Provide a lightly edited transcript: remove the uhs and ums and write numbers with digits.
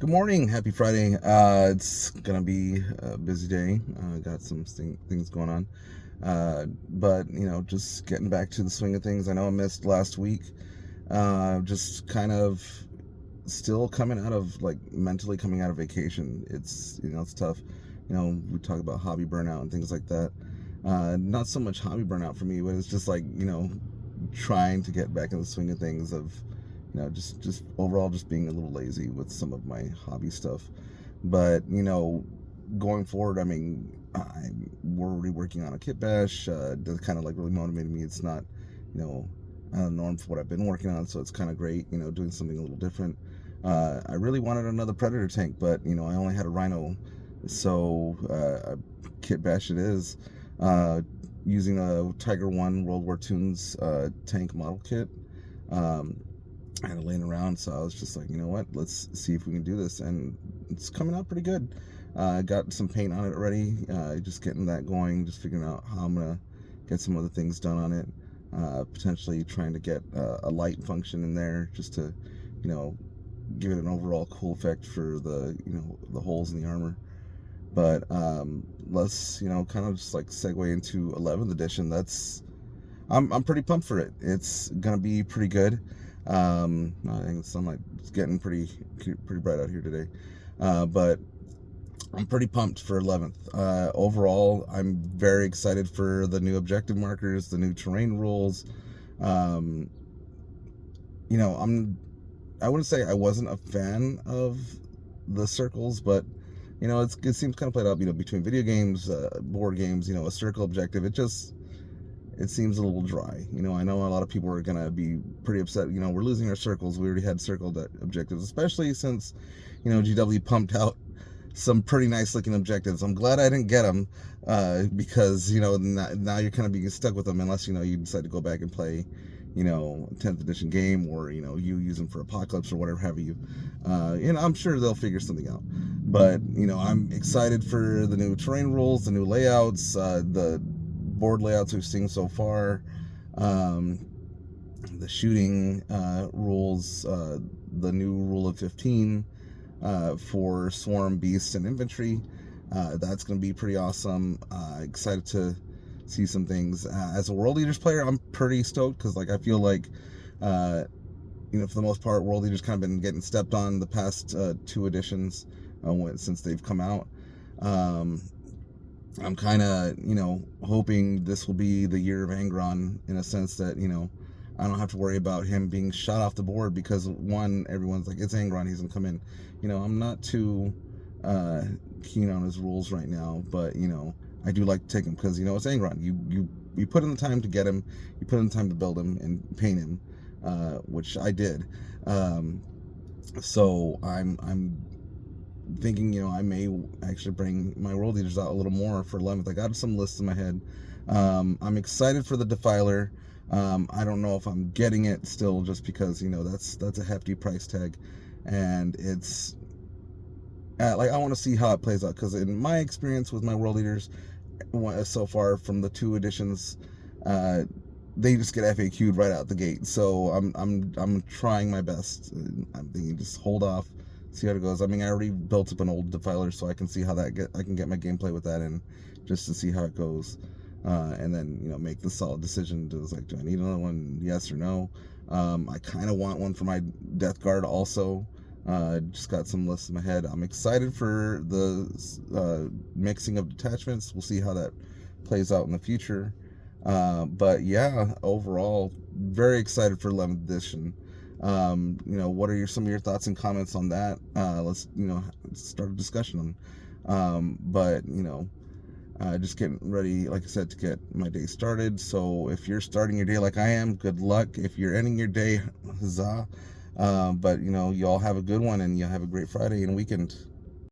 Good morning. Happy Friday. It's gonna be a busy day. Got some things going on, but just getting back to the swing of things. I know I missed last week. Just kind of still coming out of mentally coming out of vacation. It's tough. We talk about hobby burnout and things like that. Not so much hobby burnout for me, but it's just trying to get back in the swing of things of just overall just being a little lazy with some of my hobby stuff. But going forward, I mean, we're already working on a kit bash. That kind of really motivated me. It's not out of the norm for what I've been working on, so it's kind of great, doing something a little different. I really wanted another Predator tank, but I only had a Rhino, so kit bash it is. Using a Tiger One World War II's tank model kit. I had it laying around, so I was just like, you know what, let's see if we can do this, and it's coming out pretty good. I got some paint on it already, just getting that going, just figuring out how I'm gonna get some other things done on it. Potentially trying to get a light function in there, just to, give it an overall cool effect for the holes in the armor. But let's kind of just segue into 11th edition. I'm pretty pumped for it. It's gonna be pretty good. I think the sunlight is getting pretty bright out here today, but I'm pretty pumped for 11th. Overall, I'm very excited for the new objective markers, the new terrain rules. Um, I wouldn't say I wasn't a fan of the circles, but it seems kind of played out, between video games, board games, a circle objective. It seems a little dry. I know a lot of people are going to be pretty upset. We're losing our circles. We already had circled objectives, especially since, GW pumped out some pretty nice looking objectives. I'm glad I didn't get them, because, now you're kind of being stuck with them unless, you decide to go back and play, 10th edition game, or, you use them for Apocalypse or whatever have you. I'm sure they'll figure something out. But, I'm excited for the new terrain rules, the new layouts, the board layouts we've seen so far, the shooting rules, the new rule of 15 for swarm, beasts, and infantry. That's going to be pretty awesome. Excited to see some things. As a World Leaders player, I'm pretty stoked because I feel like for the most part, World Leaders kind of been getting stepped on the past 2 editions since they've come out. I'm kind of, hoping this will be the year of Angron, in a sense that, I don't have to worry about him being shot off the board because, one, everyone's like, it's Angron, he's going to come in. I'm not too keen on his rules right now, but, I do like to take him because, it's Angron. You put in the time to get him, you put in the time to build him and paint him, which I did. So I'm thinking, I may actually bring my World Leaders out a little more for 11th. I got some lists in my head. I'm excited for the Defiler. I don't know if I'm getting it still, just because that's a hefty price tag, and it's I want to see how it plays out, because in my experience with my World Leaders so far from the 2 editions, they just get FAQ'd right out the gate. So I'm trying my best. I'm thinking just hold off, see how it goes. I mean, I already built up an old Defiler, so I can see how I can get my gameplay with that in, just to see how it goes, and then make the solid decision to do I need another one, yes or no. I kind of want one for my Death Guard also. Just got some lists in my head. I'm excited for the mixing of detachments. We'll see how that plays out in the future. But yeah, overall, very excited for 11th edition. What are some of your thoughts and comments on that? Let's start a discussion on. But just getting ready, like I said, to get my day started. So if you're starting your day like I am, good luck. If you're ending your day, huzzah. But you all have a good one, and you'll have a great Friday and weekend.